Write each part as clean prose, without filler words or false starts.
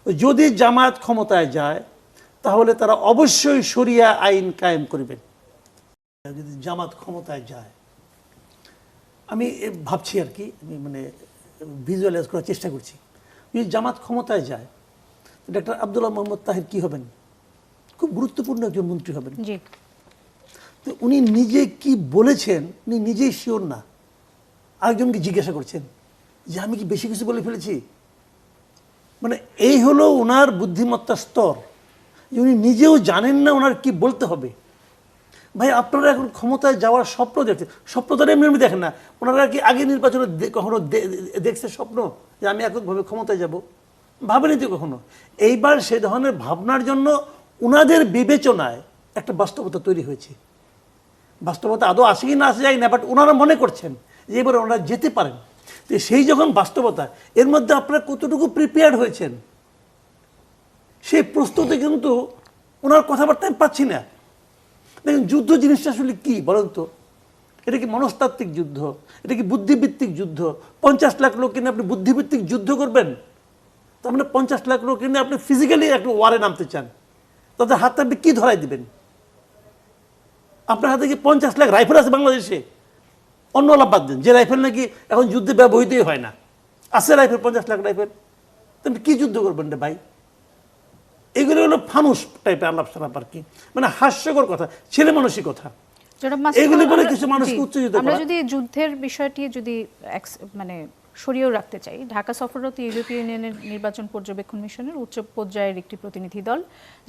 যদি জামাত ক্ষমতায় যায় তাহলে তারা অবশ্যই শরিয়া আইন কায়েম করবেন। যদি জামাত ক্ষমতায় যায়, আমি ভাবছি আর কি, আমি মানে ভিজুয়ালাইজ করার চেষ্টা করছি, যদি জামাত ক্ষমতায় যায় ডক্টর আব্দুল্লাহ মোহাম্মদ তাহের কি হবেন? খুব গুরুত্বপূর্ণ একজন মন্ত্রী হবেন। তো উনি নিজে কি বলেছেন উনি নিজেই শিওর না, আরেকজনকে জিজ্ঞাসা করছেন যে আমি কি বেশি কিছু বলে ফেলেছি। মানে এই হলো ওনার বুদ্ধিমত্তার স্তর, যে উনি নিজেও জানেন না ওনার কি বলতে হবে। ভাই আপনারা এখন ক্ষমতায় যাওয়ার স্বপ্ন দেখছেন, স্বপ্ন তো এমনি এমনি দেখেন না। ওনারা কি আগে নির্বাচনে কখনো দেখছে স্বপ্ন যে আমি এককভাবে ক্ষমতায় যাব? ভাবেনি তো কখনো। এইবার সে ধরনের ভাবনার জন্য ওনাদের বিবেচনায় একটা বাস্তবতা তৈরি হয়েছে। বাস্তবতা আদৌ আসে কি না আসে যায় না, বাট ওনারা মনে করছেন যে এবার ওনারা যেতে পারেন। তো সেই যখন বাস্তবতা, এর মধ্যে আপনারা কতটুকু প্রিপেয়ার্ড হয়েছেন সেই প্রস্তুতি কিন্তু ওনার কথাবার্তা আমি পাচ্ছি না। দেখুন যুদ্ধ জিনিসটা আসলে কি বলেন তো? এটা কি মনস্তাত্ত্বিক যুদ্ধ? এটা কি বুদ্ধিভিত্তিক যুদ্ধ? 50 লাখ লোক কিনে আপনি বুদ্ধিভিত্তিক যুদ্ধ করবেন? তার মানে 50 লাখ লোক কিনে আপনি ফিজিক্যালি একটা ওয়ারে নামতে চান, তাদের হাতে আপনি কি ধরাই দিবেন? আপনার হাতে কি 50 লাখ রাইফেল আছে বাংলাদেশে? অন্য লাভ বাদ দেন, যে রাইফেল নাকি এখন যুদ্ধে ব্যবহৃতই হয় না, আছে রাইফেল 50 লাখ রাইফেল। তুমি কি যুদ্ধ করবেন রে ভাই? এগুলো হলো ফানুস টাইপের আলাপ সালাপ আর কি, মানে হাস্যকর কথা, ছেলে মানুষই কথা। এগুলি বলে কিছু মানুষকে উত্তেজিত করা। আমরা যদি যুদ্ধের বিষয়টি যদি মানে সরিয়েও রাখতে চাই, ঢাকা সফররত ইউরোপীয় ইউনিয়নের নির্বাচন পর্যবেক্ষণ মিশনের উচ্চ পর্যায়ের একটি প্রতিনিধি দল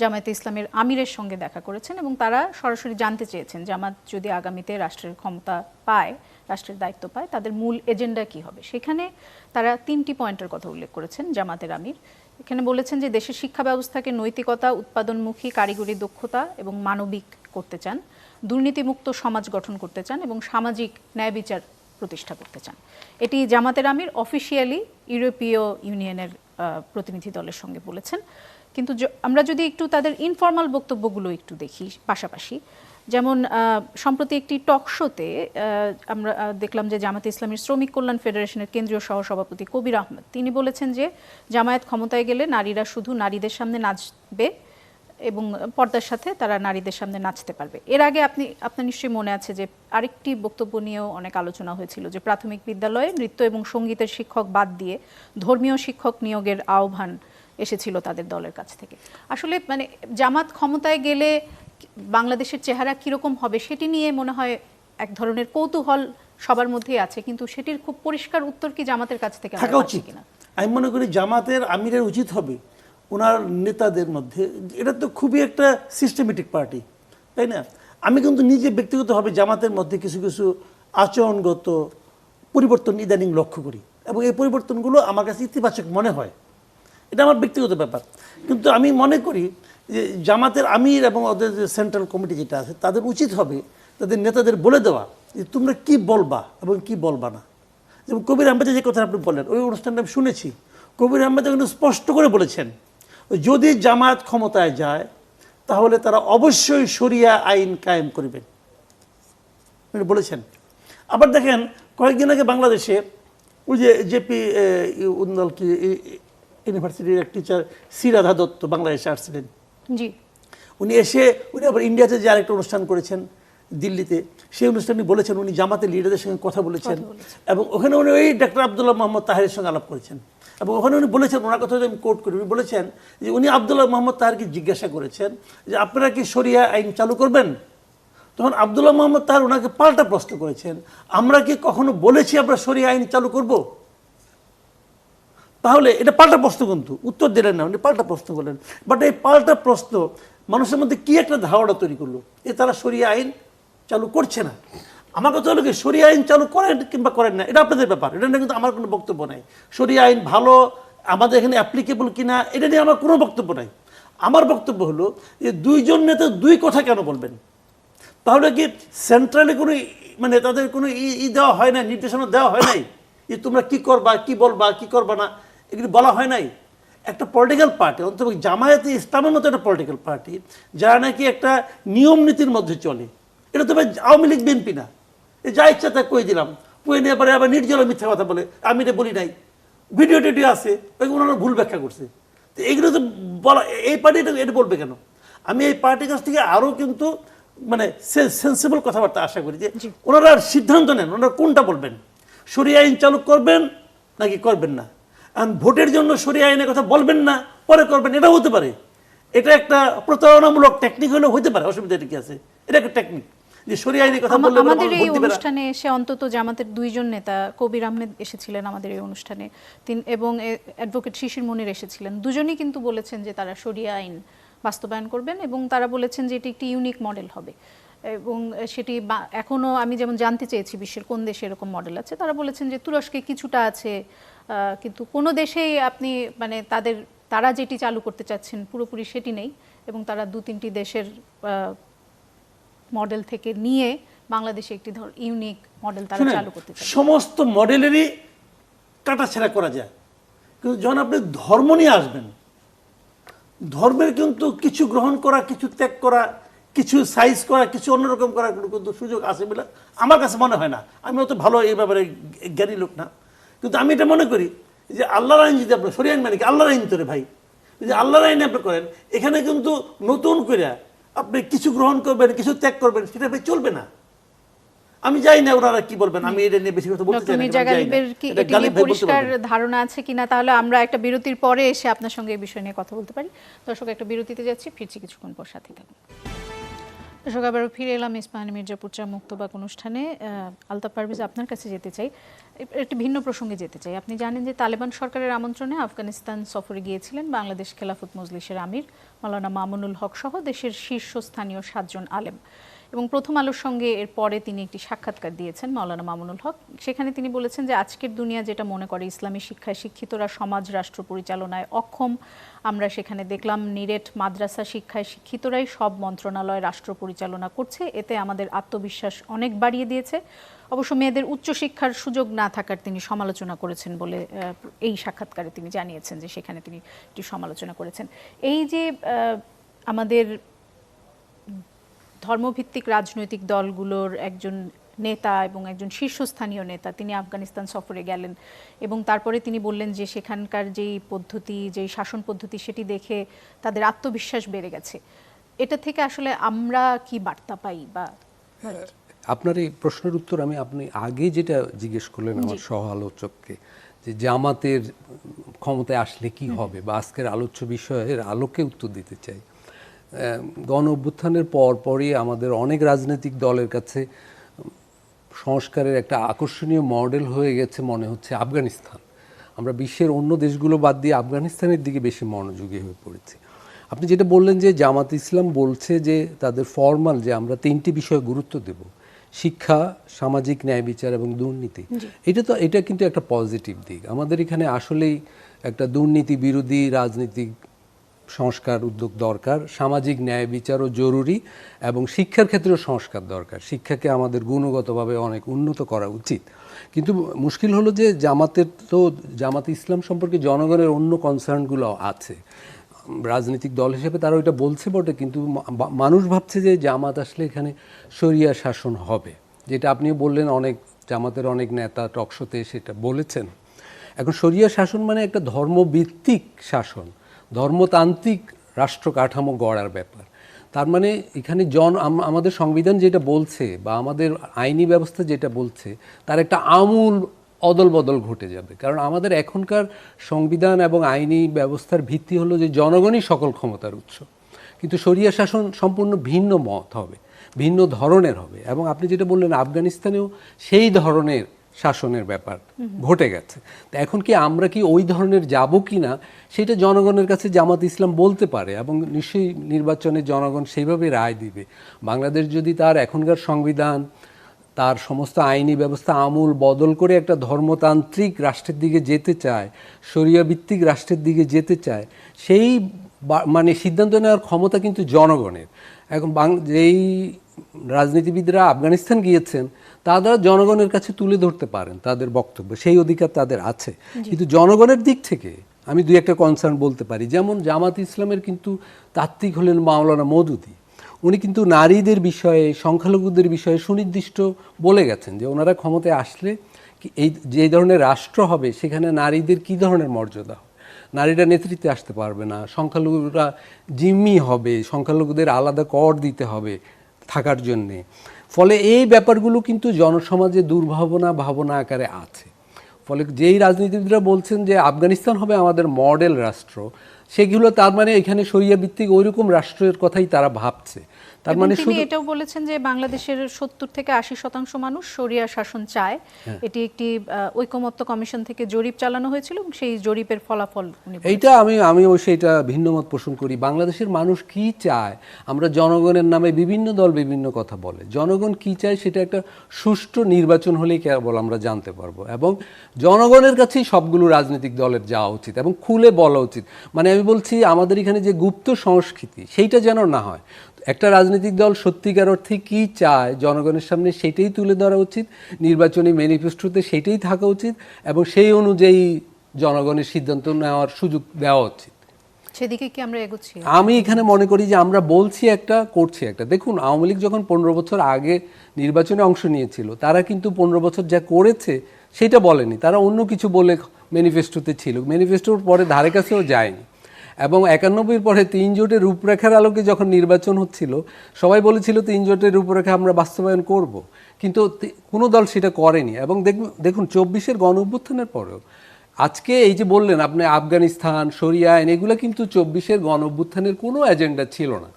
জামায়াতে ইসলামের আমিরের সঙ্গে দেখা করেছেন এবং তারা সরাসরি জানতে চেয়েছেন জামাত যদি আগামীতে রাষ্ট্রের ক্ষমতা পায়, রাষ্ট্রের দায়িত্ব পায়, তাদের মূল এজেন্ডা কি হবে। সেখানে তারা 3টি পয়েন্টের কথা উল্লেখ করেছেন জামাতের আমির। এখানে বলেছেন যে দেশের শিক্ষা ব্যবস্থাকে নৈতিকতা, উৎপাদনমুখী, কারিগরি দক্ষতা এবং মানবিক করতে চান, দুর্নীতিমুক্ত সমাজ গঠন করতে চান এবং সামাজিক ন্যায় বিচার প্রতিষ্ঠা করতে চান। এটি জামাতের আমির অফিসিয়ালি ইউরোপীয় ইউনিয়নের প্রতিনিধি দলের সঙ্গে বলেছেন। কিন্তু আমরা যদি একটু তাদের ইনফর্মাল বক্তব্যগুলো একটু দেখি পাশাপাশি, যেমন সম্প্রতি একটি টক শোতে আমরা দেখলাম যে জামাতে ইসলামীর শ্রমিক কল্যাণ ফেডারেশনের কেন্দ্রীয় সহসভাপতি কবির আহমেদ তিনি বলেছেন যে জামায়াত ক্ষমতায় গেলে নারীরা শুধু নারীদের সামনে নাচবে এবং পর্দার সাথে তারা নারীদের সামনে নাচতে পারবে। এর আগে আপনার নিশ্চয়ই মনে আছে যে আরেকটি বক্তব্য নিয়েও অনেক আলোচনা হয়েছিল যে প্রাথমিক বিদ্যালয়ে নৃত্য এবং সঙ্গীতের শিক্ষক বাদ দিয়ে ধর্মীয় শিক্ষক নিয়োগের আহ্বান এসেছিল তাদের দলের কাছ থেকে। আসলে মানে জামাত ক্ষমতায় গেলে বাংলাদেশের চেহারা কিরকম হবে সেটি নিয়ে মনে হয় এক ধরনের কৌতূহল সবার মধ্যেই আছে, কিন্তু সেটির খুব পরিষ্কার উত্তর কি জামাতের কাছ থেকে থাকা উচিত কিনা? আমি মনে করি জামাতের আমিরের উচিত হবে ওনার নেতাদের মধ্যে, এটা তো খুবই একটা সিস্টেমেটিক পার্টি, তাই না? আমি কিন্তু নিজে ব্যক্তিগতভাবে জামাতের মধ্যে কিছু কিছু আচরণগত পরিবর্তন ইদানিং লক্ষ্য করি এবং এই পরিবর্তনগুলো আমার কাছে ইতিবাচক মনে হয়। এটা আমার ব্যক্তিগত ব্যাপার। কিন্তু আমি মনে করি যে জামাতের আমির এবং ওদের যে সেন্ট্রাল কমিটি যেটা আছে তাদের উচিত হবে তাদের নেতাদের বলে দেওয়া যে তোমরা কি বলবা এবং কি বলবা না। যেমন কবির আহমেদ যে কথা আপনি বললেন, ওই অনুষ্ঠানটা আমি শুনেছি। কবির আহমেদ কিন্তু স্পষ্ট করে বলেছেন যদি জামাত ক্ষমতায় যায় তাহলে তারা অবশ্যই শরিয়া আইন কায়েম করবেন বলেছেন। আবার দেখেন কয়েকদিন আগে বাংলাদেশে ওই যে জেপি উন্দল কি ইউনিভার্সিটির এক টিচার সি রাধা দত্ত বাংলাদেশে আসছিলেন। জি, উনি আবার ইন্ডিয়াতে যে আরেকটা অনুষ্ঠান করেছেন দিল্লিতে, সেই অনুষ্ঠানে বলেছেন উনি জামাতের লিডারদের সঙ্গে কথা বলেছেন এবং ওখানে উনি ওই ডক্টর আব্দুল্লাহ মোহাম্মদ তাহেরের সঙ্গে আলাপ করেছেন এবং ওখানে উনি বলেছেন, ওনার কথা যদি আমি কোট করি, উনি বলেছেন যে উনি আব্দুল্লাহ মোহাম্মদ তাহেরকে জিজ্ঞাসা করেছেন যে আপনারা কি শরিয়া আইন চালু করবেন? তখন আব্দুল্লাহ মোহাম্মদ তাহের ওনাকে পাল্টা প্রশ্ন করেছেন, আমরা কি কখনো বলেছি আমরা শরিয়া আইন চালু করব? তাহলে এটা পাল্টা প্রশ্ন, কিন্তু উত্তর দিলেন না, উনি পাল্টা প্রশ্ন করলেন। বাট এই পাল্টা প্রশ্ন মানুষের মধ্যে কি একটা ধারণা তৈরি করলো যে তারা শরিয়া আইন চালু করছে না। আমার কথা হলো কি, শরিয়া আইন চালু করেন কিংবা করেন না এটা আপনাদের ব্যাপার, এটা নিয়ে কিন্তু আমার কোনো বক্তব্য নাই। শরিয়া আইন ভালো আমাদের এখানে অ্যাপ্লিকেবল কিনা এটা নিয়ে আমার কোনো বক্তব্য নাই। আমার বক্তব্য হলো যে দুইজন নেতা দুই কথা কেন বলবেন? তাহলে কি সেন্ট্রালি কোনো মানে তাদের কোনো দেওয়া হয় না, নির্দেশনা দেওয়া হয় নাই যে তোমরা কি করবা, কি বলবা, কি করবা না, এগুলি বলা হয় নাই। একটা পলিটিক্যাল পার্টি, অন্তত জামায়াতে ইসলামের মতো একটা পলিটিক্যাল পার্টি যারা নাকি একটা নিয়ম নীতির মধ্যে চলে, এটা তো আওয়ামী লীগ বিএনপি না, যা ইচ্ছা তা কই দিলাম, কই নিয়ে আবার নির্জল মিথ্যা কথা বলে, আমি এটা বলি নাই, ভিডিও টিডিও আছে, ওনারা ভুল ব্যাখ্যা করছে। তো এগুলো তো বলা, এই পার্টি এটা বলবে কেন? আমি এই পার্টির কাছ থেকে আরও কিন্তু মানে সেন্সিবল কথাবার্তা আশা করি যে ওনারা সিদ্ধান্ত নেন ওনারা কোনটা বলবেন, শরিয়া আইন চালু করবেন নাকি করবেন না। আর ভোটের জন্য শরিয়া আইনের কথা বলবেন না, পরে করবেন, এটাও হতে পারে। এটা একটা প্রতারণামূলক টেকনিক হলেও হতে পারে, অসুবিধা কি আছে? এটা একটা টেকনিক যে শরিয়া আইনের কথা বললে আমাদের এই অনুষ্ঠানে এসে অন্তত জামাতের দুইজন নেতা, কবির আহমেদ এসেছিলেন আমাদের এই অনুষ্ঠানে, এবং অ্যাডভোকেট শিশির মনির এসেছিলেন, দুজনেই কিন্তু বলেছেন যে তারা শরিয়া আইন বাস্তবায়ন করবেন এবং তারা বলেছেন যে এটি একটি ইউনিক মডেল হবে। এবং সেটি এখনও আমি যেমন জানতে চেয়েছি বিশ্বের কোন দেশে এরকম মডেল আছে, তারা বলেছেন যে তুরস্কে কিছুটা আছে, কিন্তু কোনো দেশেই আপনি মানে তারা যেটি চালু করতে চাচ্ছেন পুরোপুরি সেটি নেই, এবং তারা 2-3টি দেশের মডেল থেকে নিয়ে বাংলাদেশে একটি ইউনিক মডেল তারা চালু করতে চান। সমস্ত মডেলেরই কাটাছেঁড়া করা যায়, কিন্তু যখন আপনি ধর্ম নিয়ে আসবেন, ধর্মের কিন্তু কিছু গ্রহণ করা, কিছু ত্যাগ করা, কিছু সাইজ করা, কিছু অন্যরকম করার কিন্তু সুযোগ আছে বলে আমার কাছে মনে হয় না। আমি অত ভালো এই ব্যাপারে জ্ঞানী লোক না, কিন্তু আমি এটা মনে করি যে আল্লাহর আইন যদি আপনার শরিয়া আইন মানে কি আল্লাহর আইন তোরে ভাই, যদি আল্লাহর আইন আপনি করেন, এখানে কিন্তু নতুন করে আপনি কিছু গ্রহণ করবেন, কিছু ত্যাগ করবেন, সেটা ভাই চলবে না। আমি জানি না ওনারা কি বলবেন, আমি এটা নিয়ে বেশি কথা বলতে চাই না। মির্জা গালিবের কি এটি নিয়ে পরিষ্কার ধারণা আছে কিনা, তাহলে আমরা একটা বিরতির পরে এসে আপনার সঙ্গে এই বিষয় নিয়ে কথা বলতে পারি। দর্শক, একটা বিরতিতে যাচ্ছি, ফিরছি কিছুক্ষণ পর, সাথে থাকুন। দর্শক, আবারও ফিরে এলাম ইস্পাহানি মির্জাপুর চা মুক্তবাক অনুষ্ঠানে। আলতাফ পারভেজ, আপনার কাছে যেতে চাই, একটি ভিন্ন প্রসঙ্গে যেতে চাই। আপনি জানেন যে তালেবান সরকারের আমন্ত্রণে আফগানিস্তান সফরে গিয়েছিলেন বাংলাদেশ খেলাফত মজলিসের আমির মাওলানা মামুনুল হক সহ দেশের শীর্ষস্থানীয় 7 জন আলেম। এবং প্রথম আলোর সঙ্গে এর পরে তিনি একটি সাক্ষাৎকার দিয়েছেন মাওলানা মামুনুল হক। সেখানে তিনি বলেছেন যে আজকের দুনিয়া যেটা মনে করে ইসলামী শিক্ষায় শিক্ষিতরা সমাজ রাষ্ট্র পরিচালনায় অক্ষম, আমরা সেখানে দেখলাম নিরেট মাদ্রাসা শিক্ষায় শিক্ষিতরাই সব মন্ত্রণালয় রাষ্ট্র পরিচালনা করছে, এতে আমাদের আত্মবিশ্বাস অনেক বাড়িয়ে দিয়েছে। অবশ্য মেয়েদের উচ্চশিক্ষার সুযোগ না থাকার তিনি সমালোচনা করেছেন বলে এই সাক্ষাৎকারে তিনি জানিয়েছেন যে সেখানে তিনি একটি সমালোচনা করেছেন। এই যে আমাদের ধর্মভিত্তিক রাজনৈতিক দলগুলোর একজন নেতা এবং একজন শীর্ষস্থানীয় নেতা, তিনি আফগানিস্তান সফরে গেলেন এবং তারপরে তিনি বললেন যে সেখানকার যেই পদ্ধতি, যেই শাসন পদ্ধতি, সেটি দেখে তাদের আত্মবিশ্বাস বেড়ে গেছে। এটা থেকে আসলে আমরা কি বার্তা পাই? বা আপনার এই প্রশ্নের উত্তর আপনি আগে যেটা জিজ্ঞেস করলেন আমার সহ আলোচককে, যে জামাতের ক্ষমতায় আসলে কি হবে, বা আজকের আলোচ্য বিষয়ের আলোকে উত্তর দিতে চাই। গণ অভ্যুত্থানের পরই আমাদের অনেক রাজনৈতিক দলের কাছে সংস্কারের একটা আকর্ষণীয় মডেল হয়ে গেছে মনে হচ্ছে আফগানিস্তান। আমরা বিশ্বের অন্য দেশগুলো বাদ দিয়ে আফগানিস্তানের দিকে বেশি মনোযোগী হয়ে পড়েছি। আপনি যেটা বললেন যে জামাত ইসলাম বলছে যে তাদের ফরমাল যে আমরা 3টি বিষয়ে গুরুত্ব দেব, শিক্ষা, সামাজিক ন্যায় বিচার এবং দুর্নীতি, এটা কিন্তু একটা পজিটিভ দিক। আমাদের এখানে আসলেই একটা দুর্নীতি বিরোধী রাজনীতিক সংস্কার উদ্যোগ দরকার, সামাজিক ন্যায় বিচারও জরুরি এবং শিক্ষার ক্ষেত্রেও সংস্কার দরকার। শিক্ষাকে আমাদের গুণগতভাবে অনেক উন্নত করা উচিত। কিন্তু মুশকিল হলো যে জামাত ইসলাম সম্পর্কে জনগণের অন্য কনসার্নগুলো আছে। রাজনৈতিক দল হিসেবে তারা ওইটা বলছে বটে, কিন্তু মানুষ ভাবছে যে জামাত আসলে এখানে শরিয়া শাসন হবে, যেটা আপনিও বললেন, অনেক জামাতের অনেক নেতা টকশোতে সেটা বলেছেন। এখন শরিয়া শাসন মানে একটা ধর্মভিত্তিক শাসন, ধর্মতান্ত্রিক রাষ্ট্র কাঠামো গড়ার ব্যাপার। তার মানে এখানে আমাদের সংবিধান যেটা বলছে বা আমাদের আইনি ব্যবস্থা যেটা বলছে, তার একটা আমূল অদল বদল ঘটে যাবে। কারণ আমাদের এখনকার সংবিধান এবং আইনি ব্যবস্থার ভিত্তি হলো যে জনগণই সকল ক্ষমতার উৎস, কিন্তু শরিয়া শাসন সম্পূর্ণ ভিন্ন মত হবে, ভিন্ন ধরনের হবে। এবং আপনি যেটা বললেন আফগানিস্তানেও সেই ধরনের শাসনের ব্যাপার ঘটে গেছে। তো এখন কি আমরা কি ওই ধরনের যাব কি না, সেটা জনগণের কাছে জামাত ইসলাম বলতে পারে এবং নিশ্চয়ই নির্বাচনে জনগণ সেইভাবে রায় দিবে। বাংলাদেশ যদি তার এখনকার সংবিধান, তার সমস্ত আইনি ব্যবস্থা আমূল বদল করে একটা ধর্মতান্ত্রিক রাষ্ট্রের দিকে যেতে চায়, শরিয়া ভিত্তিক রাষ্ট্রের দিকে যেতে চায়, সেই মানে সিদ্ধান্ত নেওয়ার ক্ষমতা কিন্তু জনগণের। এখন যেই রাজনীতিবিদরা আফগানিস্তান গিয়েছেন তারা জনগণের কাছে তুলে ধরতে পারেন তাদের বক্তব্য, সেই অধিকার তাদের আছে। কিন্তু জনগণের দিক থেকে আমি 2-1টা কনসার্ন বলতে পারি। যেমন জামাত ইসলামের কিন্তু তাত্ত্বিক হলেন মাওলানা মওদুদী, উনি কিন্তু নারীদের বিষয়ে, সংখ্যালঘুদের বিষয়ে সুনির্দিষ্ট বলে গেছেন যে ওনারা ক্ষমতায় আসলে এই যে ধরনের রাষ্ট্র হবে সেখানে নারীদের কী ধরনের মর্যাদা হবে। নারীরা নেতৃত্বে আসতে পারবে না, সংখ্যালঘুরা জিম্মি হবে, সংখ্যালঘুদের আলাদা কর দিতে হবে থাকার জন্যে। ফলে এই ব্যাপারগুলো কিন্তু জনসমাজে ভাবনা আকারে আছে। ফলে যেই রাজনীতিবিদরা বলছেন যে আফগানিস্তান হবে আমাদের মডেল রাষ্ট্র, সেগুলো তার মানে এখানে শরিয়া ভিত্তিক ওইরকম রাষ্ট্রের কথাই তারা ভাবছে। তার মানে তিনি এটাও বলেছেন যে বাংলাদেশের ৭০ থেকে ৮০% মানুষ শরিয়া শাসন চায়। এটি একটি ঐকমত্য কমিশন থেকে জরিপ চালানো হয়েছিল এবং সেই জরিপের ফলাফল এইটা আমি অবশ্যই এটা ভিন্নমত পোষণ করি। বাংলাদেশের মানুষ কি চায়, আমরা জনগণের নামে বিভিন্ন দল বিভিন্ন কথা বলে, জনগণ কি চায় সেটা একটা সুষ্ঠু নির্বাচন হলেই কেবল আমরা জানতে পারবো, এবং জনগণের কাছেই সবগুলো রাজনৈতিক দলের যাওয়া উচিত এবং খুলে বলা উচিত। মানে আমি বলছি আমাদের এখানে যে গুপ্ত সংস্কৃতি সেইটা যেন না হয়। একটা রাজনৈতিক দল সত্যিকার অর্থে কী চায় জনগণের সামনে সেটাই তুলে ধরা উচিত, নির্বাচনী ম্যানিফেস্টোতে সেটাই থাকা উচিত, এবং সেই অনুযায়ী জনগণের সিদ্ধান্ত নেওয়ার সুযোগ দেওয়া উচিত। সেদিকে কি আমরা এগোচ্ছি? আমি এখানে মনে করি যে আমরা বলছি একটা, করছি একটা। দেখুন, আওয়ামী লীগ যখন 15 বছর আগে নির্বাচনে অংশ নিয়েছিল, তারা কিন্তু 15 বছর যা করেছে সেটা বলেনি, তারা অন্য কিছু বলে ম্যানিফেস্টোতে ছিল, ম্যানিফেস্টোর পরে ধারে কাছেও যায়নি। এবং 91-র পরে 3 জোটের রূপরেখার আলোকে যখন নির্বাচন হচ্ছিল, সবাই বলেছিল 3 জোটের রূপরেখা আমরা বাস্তবায়ন করব, কিন্তু কোনো দল সেটা করেনি। এবং দেখুন 24-এর গণ-অভ্যুত্থানের পরেও আজকে এই যে বললেন আপনি আফগানিস্তান, শরিয়া আইন, এগুলো কিন্তু 24-এর গণ-অভ্যুত্থানের কোনো এজেন্ডা ছিল না।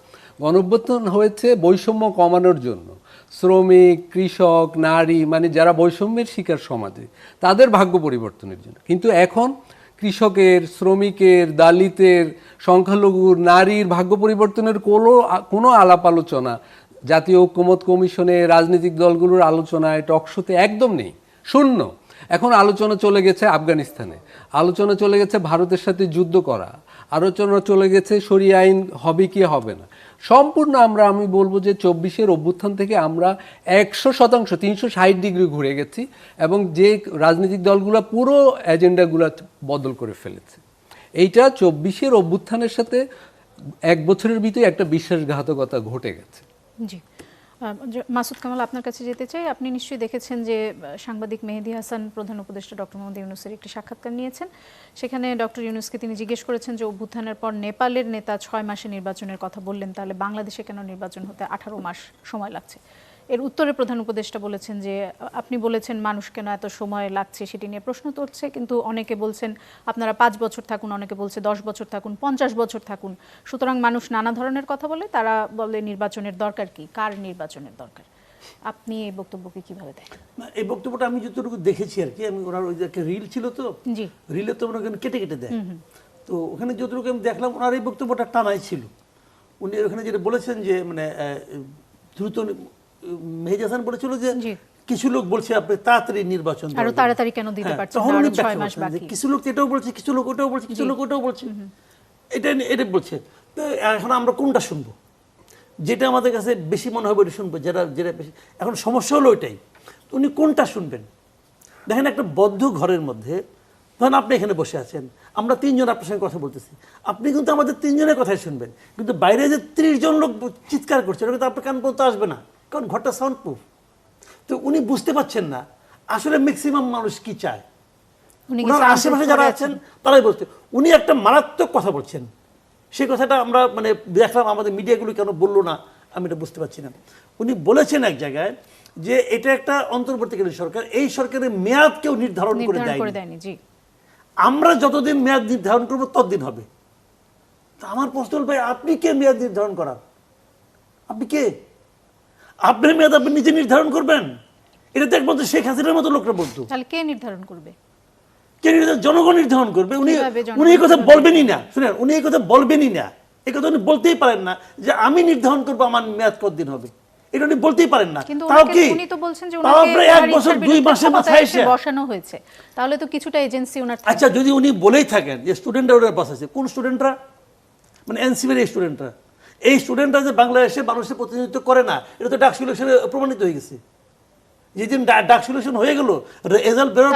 গণ-অভ্যুত্থান হয়েছে বৈষম্য কমানোর জন্য, শ্রমিক, কৃষক, নারী, মানে যারা বৈষম্যের শিকার সমাজে, তাদের ভাগ্য পরিবর্তনের জন্য। কিন্তু এখন কৃষকের, শ্রমিকের, দালিতের, সংখ্যালঘুর, নারীর ভাগ্য পরিবর্তনের কোনো আলাপ আলোচনা জাতীয় ঐকমত্য কমিশনে, রাজনৈতিক দলগুলোর আলোচনায়, টকশোতে একদম নেই, শূন্য। এখন আলোচনা চলে গেছে আফগানিস্তানে, আলোচনা চলে গেছে ভারতের সাথে যুদ্ধ করা, আলোচনা চলে গেছে শরিয়া আইন হবে কি হবে না। সম্পূর্ণ আমি বলবো যে 24-এর অভ্যুত্থান থেকে আমরা 100% 360 ডিগ্রি ঘুরে গেছি, এবং যে রাজনৈতিক দলগুলো পুরো এজেন্ডাগুলো বদল করে ফেলেছে। এইটা 24-এর অভ্যুত্থানের সাথে 1 বছরের ভিতরে একটা বিশ্বাসঘাতকতা ঘটে গেছে। জি, মাসুদ কামাল, আপনার কাছে যেতে চাই। আপনি নিশ্চয়ই দেখেছেন যে সাংবাদিক মেহেদী হাসান প্রধান উপদেষ্টা ডক্টর মোহাম্মদ ইউনূসের একটি সাক্ষাৎকার নিয়েছেন। সেখানে ডক্টর ইউনূসকে তিনি জিজ্ঞেস করেছেন যে অভ্যুত্থানের পর নেপালের নেতা 6 মাসে নির্বাচনের কথা বললেন, তাহলে বাংলাদেশে কেন নির্বাচন হতে 18 মাস সময় লাগছে? এর উত্তরে প্রধান উপদেষ্টা বলেছেন যে আপনি বলেছেন মানুষ কেন এত সময় লাগছে সেটি নিয়ে প্রশ্ন তুলছে, কিন্তু অনেকে বলছেন আপনারা 5 বছর থাকুন, অনেকে বলছে 10 বছর থাকুন, 50 বছর থাকুন। সুতরাং মানুষ নানা ধরনের কথা বলে, তারা বলে নির্বাচনের দরকার কি, কার নির্বাচনের দরকার। আপনি এই বক্তব্যকে কিভাবে দেখেন? এই বক্তব্যটা আমি যতটুকু দেখেছি আর কি, আমি ওনার ওই যে একটা রিল ছিল তো, জি, রিলে তো ওখানে কেটে কেটে দেয়, তো ওখানে যতটুকু আমি দেখলাম ওনার এই বক্তব্যটা টানাই ছিল। উনি ওখানে যেটা বলেছেন যে মানে দ্রুত, মেহেদী হাসান বলেছিল যে কিছু লোক বলছে আপনি তাড়াতাড়ি নির্বাচন আরো তাড়াতাড়ি কেন দিতে পারছেন, আরো 6 মাস বাকি। কিছু লোক এটাও বলছে, কিছু লোক ওটাও বলছে, কিছু লোক ওটাও বলছে, এটা বলছে। তো এখন আমরা কোনটা শুনবো? যেটা আমাদের কাছে বেশি মনে হবে ওটা শুনবো, যেটা বেশি। এখন সমস্যা হলো ওইটাই, উনি কোনটা শুনবেন? দেখেন, একটা বদ্ধ ঘরের মধ্যে ধরেন আপনি এখানে বসে আছেন, আমরা 3 জন আপনার সঙ্গে কথা বলতেছি, আপনি কিন্তু আমাদের 3 জনের কথাই শুনবেন, কিন্তু বাইরে যে 30 জন লোক চিৎকার করছে ওটা কিন্তু আপনার কান পর্যন্ত আসবে না, কারণ ঘরটা সাউন্ড প্রুফ। তো উনি বুঝতে পারছেন না আসলে ম্যাক্সিমাম মানুষ কি চায়। ওনার আশেপাশে যারা আছেন তারাই বলছে। উনি একটা মারাত্মক কথা বলছেন, সেই কথাটা আমরা মানে দেখলাম, আমাদের মিডিয়াগুলো কেন বললো না আমি এটা বুঝতে পারছি না। উনি বলেছেন এক জায়গায় যে এটা একটা অন্তর্বর্তীকালীন সরকার, এই সরকারের মেয়াদ কেউ নির্ধারণ করে দেয়নি, আমরা যতদিন মেয়াদ নির্ধারণ করবো ততদিন হবে। তা আমার প্রশ্ন হল, ভাই আপনি কে মেয়াদ নির্ধারণ করার? আপনি কে? আপনার মেয়াদ আপনি নিজে নির্ধারণ করবেন? এটা তো একমাত্র শেখ হাসিনার মতো লোকরা বলতো। তাহলে কে নির্ধারণ করবে? কে নির্ধারণ? জনগণ নির্ধারণ করবে। উনি এই কথা বলবেনই না। শুনেন, উনি এই কথা বলবেনই না, এই কথা উনি বলতেই পারেন না যে আমি নির্ধারণ করবো আমার মেয়াদ কতদিন হবে, এটা উনি বলতেই পারেন না। তাও কি উনি তো বলছেন যে ওনাকে 1 বছর 2 মাসের মাথায় এসে বসানো হয়েছে, তাহলে তো কিছুটা এজেন্সি ওনার। আচ্ছা, যদি উনি বলেই থাকেন যে স্টুডেন্টরা ওনার বসাচ্ছে, কোন স্টুডেন্টরা? মানে এনসিপির এই স্টুডেন্টরা, এই স্টুডেন্টরা যে বাংলাদেশে মানুষের প্রতিনিধিত্ব করে না, এটা তো ডাকসু ইলেকশনে প্রমাণিত হয়ে গেছে। যেদিন ডাকসু ইলেকশন হয়ে গেল, রেজাল্ট বেরোর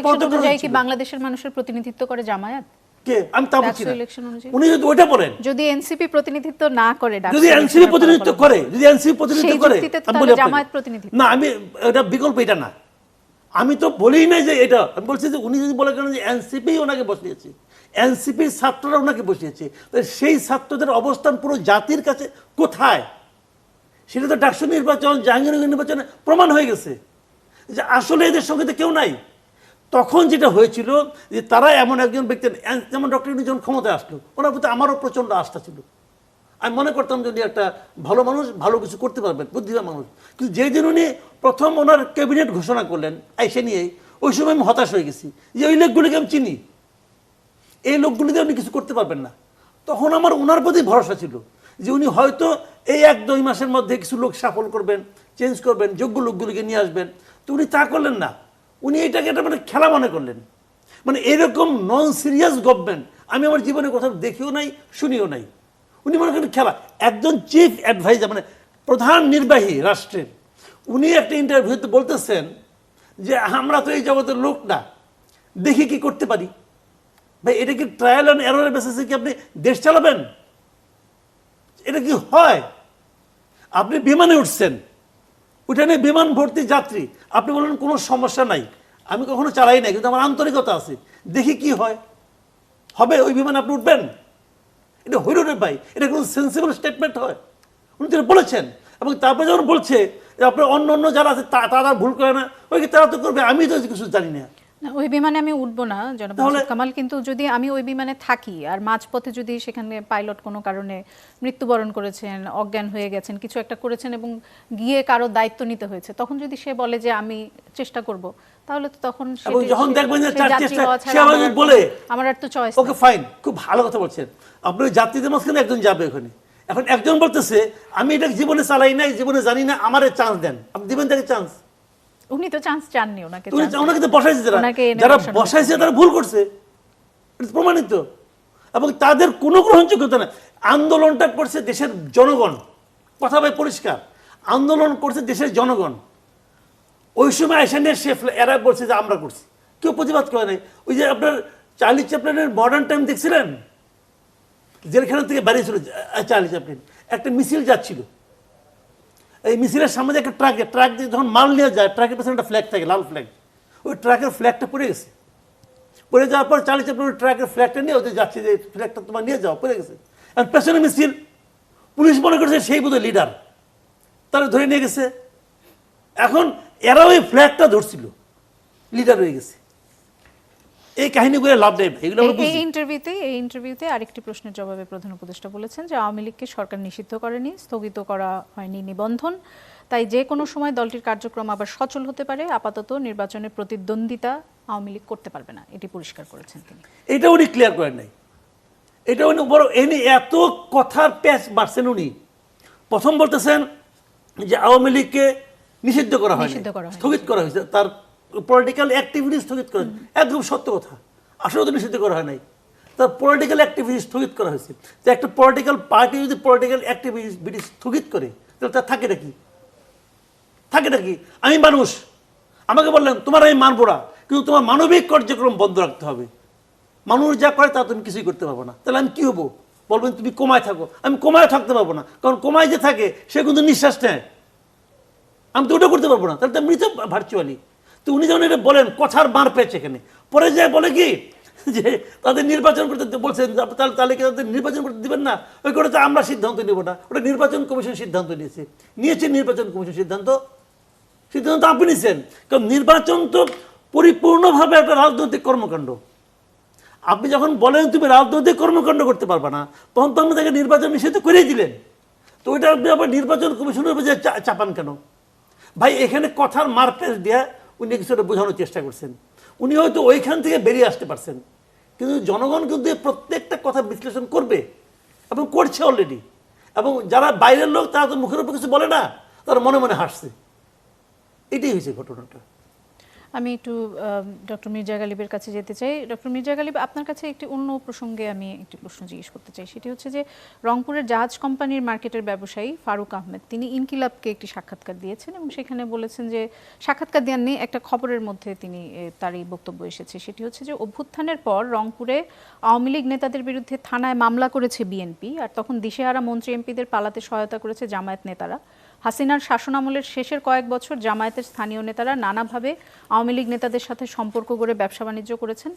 পর কি বাংলাদেশের মানুষের প্রতিনিধিত্ব করে জামায়াত? আমি তা বলছি না। উনি যদি ওইটা বলেন, যদি এনসিপি প্রতিনিধিত্ব না করে, যদি এনসিপি প্রতিনিধিত্ব করে, যদি এনসিপি প্রতিনিধিত্ব করে, আমি বলি জামায়াত প্রতিনিধিত্ব না, আমি এটা বিকল্প এটা না। আমি তো বলিই নাই যে এটা, আমি বলছি যে উনি যদি বলে কেন যে এনসিপি ওনাকে বসিয়েছে, এনসিপির ছাত্ররা ওনাকে বসিয়েছে, তো সেই ছাত্রদের অবস্থান পুরো জাতির কাছে কোথায়, সেটা তো ডাকসু নির্বাচন, জাহাঙ্গীরনগর নির্বাচনে প্রমাণ হয়ে গেছে যে আসলে এদের সঙ্গে তো কেউ নাই। তখন যেটা হয়েছিল যে তারা এমন একজন ব্যক্তি, যেমন ডক্টর ইউনূস যখন ক্ষমতায় আসলো, ওনার প্রতি আমারও প্রচণ্ড আস্থা ছিল। আমি মনে করতাম যে উনি একটা ভালো মানুষ, ভালো কিছু করতে পারবেন, বুদ্ধিমান মানুষ। কিন্তু যেদিন উনি প্রথম ওনার ক্যাবিনেট ঘোষণা করলেন আইসে নিয়ে, ওই সময় আমি হতাশ হয়ে গেছি যে ওই লোকগুলিকে আমি চিনি, এই লোকগুলি দিয়ে উনি কিছু করতে পারবেন না। তখন আমার ওনার প্রতি ভরসা ছিল যে উনি হয়তো এই 1-2 মাসের মধ্যে কিছু লোক সাফল করবেন, চেঞ্জ করবেন, যোগ্য লোকগুলিকে নিয়ে আসবেন। তো উনি তা করলেন না, উনি এটাকে একটা মানে খেলা মনে করলেন। মানে এরকম নন সিরিয়াস গভর্নমেন্ট আমি আমার জীবনে কোথাও দেখিও নাই, শুনিও নাই। উনি মনে করেন খেলা। একজন চিফ অ্যাডভাইজার মানে প্রধান নির্বাহী রাষ্ট্রের, উনি একটা ইন্টারভিউতে বলতেছেন যে আমরা তো এই জগতের লোক না, দেখি কি করতে পারি। ভাই এটা কি ট্রায়াল অ্যান্ড এররের বেসিসে কি আপনি দেশ চালাবেন? এটা কি হয়? আপনি বিমানে উঠছেন, ওইখানে বিমান ভর্তি যাত্রী, আপনি বলেন কোনো সমস্যা নাই, আমি কখনো চালাই নাই, কিন্তু আমার আন্তরিকতা আছে, দেখি কি হয়। হবে ওই বিমানে আপনি উঠবেন? এটা হইল রে ভাই, এটা কোনো সেন্সিবল স্টেটমেন্ট হয়? উনি তো বলেছেন। এবং তারপরে যখন বলছে যে আপনার অন্য অন্য যারা আছে তারা ভুল করে না, ওই তারা তো করবে, আমি তো কিছু জানি না। না, ওই বিমানে আমি উঠবো না জনাব মাসুদ কামাল, কিন্তু যদি আমি ওই বিমানে থাকি আর মাঝপথে যদি সেখানে পাইলট কোনো কারণে মৃত্যুবরণ করেছেন, অজ্ঞান হয়ে গেছেন, কিছু একটা করেছেন এবং গিয়ে কারো দায়িত্ব নিতে হয়েছে, তখন যদি সে বলে যে আমি চেষ্টা করব, তাহলে তো তখন যখন দেখবেন যে তার চেষ্টা সে আমাকে বলে আমার আর তো চয়েস। ওকে ফাইন, খুব ভালো কথা বলছেন আপনি। যাত্রীদের মাঝখানে একজন যাবে ওখানে, এখন একজন বলতেছে আমি এটা জীবনে চালাই নাই, জীবনে জানি না, আমারে চান্স দেন, আপনি দিবেন তাকে চান্স? উনি তো চান্স চাননি, ওনাকে ওনাকে তো বসাইছে, যারা বসাইছে তারা ভুল করছে, এটা প্রমাণিত। এবং তাদের কোনো গ্রহণযোগ্যতা না। আন্দোলনটা করছে দেশের জনগণ, কথা ভাই পরিষ্কার, আন্দোলন করছে দেশের জনগণ। ওই সময় এসে নিয়ে সে এরা বলছে যে আমরা করছি, কেউ প্রতিবাদ করে নাই। ওই যে আপনার চার্লি চ্যাপলিনের মডার্ন টাইম দেখছিলেন, জেলখানা থেকে বেরিয়েছিল চার্লি চ্যাপলিন, একটা মিছিল যাচ্ছিল, এই মিছিলের সামনে একটা ট্রাক দিয়ে যখন মাল নিয়ে যায়, ট্রাকের পেছনে একটা ফ্ল্যাগ থাকে, লাল ফ্ল্যাগ, ওই ট্রাকের ফ্ল্যাগটা পড়ে গেছে। পড়ে যাওয়ার পর চার্লি চ্যাপলিন ট্রাকের ফ্ল্যাগটা নিয়ে ওদের যাচ্ছে যে ফ্ল্যাগটা তোমার নিয়ে যাও, পড়ে গেছে। আর পেছনে মিছিল, পুলিশ মনে করছে সেই বোধহয় লিডার, তারা ধরে নিয়ে গেছে। এখন এরা ওই ফ্ল্যাগটা ধরছিল, লিডার হয়ে গেছে। এই কাহিনীগুলো লাভ নেই, এগুলো আমরা বুঝি। এই ইন্টারভিউতে আরেকটি প্রশ্নের জবাবে প্রধান উপদেষ্টা বলেছেন যে আওয়ামী লীগকে সরকার নিষিদ্ধ করেনি, স্থগিত করা হয়নি নিবন্ধন, তাই যে কোনো সময় দলটির কার্যক্রম আবার সচল হতে পারে। আপাতত নির্বাচনের প্রতিদ্বন্দ্বিতা আওয়ামী লীগ করতে পারবে না, এটি পরিষ্কার করেছেন তিনি। এটা উনি ক্লিয়ার করেন নাই, এটা উনি বড় এনে এত কথার প্যাচ মারছেন। উনি প্রথম বলতেছেন যে আওয়ামী লীগকে নিষিদ্ধ করা হয়, স্থগিত করা হয়েছে, তার পলিটিক্যাল অ্যাক্টিভিটি স্থগিত করা, একদম সত্য কথা। আসলে তো নিষিদ্ধ করা হয় নাই, তার পলিটিক্যাল অ্যাক্টিভিটি স্থগিত করা হয়েছে। তো একটা পলিটিক্যাল পার্টি যদি পলিটিক্যাল অ্যাক্টিভিটি স্থগিত করে, তাহলে তার থাকে নাকি? থাকে নাকি? আমি মানুষ, আমাকে বললেন তোমার আমি মানবো না, কিন্তু তোমার মানবিক কার্যক্রম বন্ধ রাখতে হবে। মানুষ যা করে তা তুমি কিছুই করতে পারবো না, তাহলে আমি কি হবো? বলবেন তুমি কোমায় থাকো, আমি কোমায় থাকতে পারবো না, কারণ কোমায় যে থাকে সে কিন্তু নিঃশ্বাস নেয়, আমি তো ওটা করতে পারবো না, তাহলে তো মৃত ভার্চুয়ালি। তো উনি যখন এটা বলেন, কথার মার পেয়েছে এখানে, পরে যায় বলে কি যে তাদের নির্বাচন করতে বলছেন, তাহলে কি তাদের নির্বাচন করতে দিবেন না? ওই করে তো আমরা সিদ্ধান্ত নেব না, ওটা নির্বাচন কমিশন সিদ্ধান্ত নিয়েছে নির্বাচন কমিশন সিদ্ধান্ত আপনি নিয়েছেন। কারণ নির্বাচন তো পরিপূর্ণভাবে একটা রাজনৈতিক কর্মকাণ্ড। আপনি যখন বলেন তুমি রাজনৈতিক কর্মকাণ্ড করতে পারবে না, তখন তো আপনি তাকে নির্বাচন নিষিদ্ধ করেই দিলেন। তো ওইটা আপনি আবার নির্বাচন কমিশনের উপর চাপান কেন? ভাই এখানে কথার মারপেস দিয়ে উনি কিছুটা বোঝানোর চেষ্টা করছেন। উনি হয়তো ওইখান থেকে বেরিয়ে আসতে পারছেন, কিন্তু জনগণ কিন্তু প্রত্যেকটা কথা বিশ্লেষণ করবে এবং করছে অলরেডি। এবং যারা বাইরের লোক তারা তো মুখের উপর কিছু বলে না, তারা মনে মনে হাসছে। এটাই হয়েছে ঘটনাটা। আমি একটু ডক্টর মির্জা গালিবের কাছে যেতে চাই। ডক্টর মির্জা গালিব, আপনার কাছে একটি অন্য প্রসঙ্গে আমি একটি প্রশ্ন জিজ্ঞেস করতে চাই। সেটি হচ্ছে যে রংপুরের জাহাজ কোম্পানির মার্কেটের ব্যবসায়ী ফারুক আহমেদ, তিনি ইনকিলাবকে একটি সাক্ষাৎকার দিয়েছেন এবং সেখানে বলেছেন যে, সাক্ষাৎকার দেননি, একটা খবরের মধ্যে তিনি তার এই বক্তব্য এসেছে, সেটি হচ্ছে যে অভ্যুত্থানের পর রংপুরে আওয়ামী লীগ নেতাদের বিরুদ্ধে থানায় মামলা করেছে বিএনপি, আর তখন দিশেহারা মন্ত্রী এমপিদের পালাতে সহায়তা করেছে জামায়াত নেতারা। হাসিনার শাসনামলের শেষের কয়েক বছর জামায়াতের স্থানীয় নেতারা নানাভাবে আওয়ামী লীগ নেতাদের সাথে সম্পর্ক গড়ে ব্যবসা বাণিজ্য করেছেন।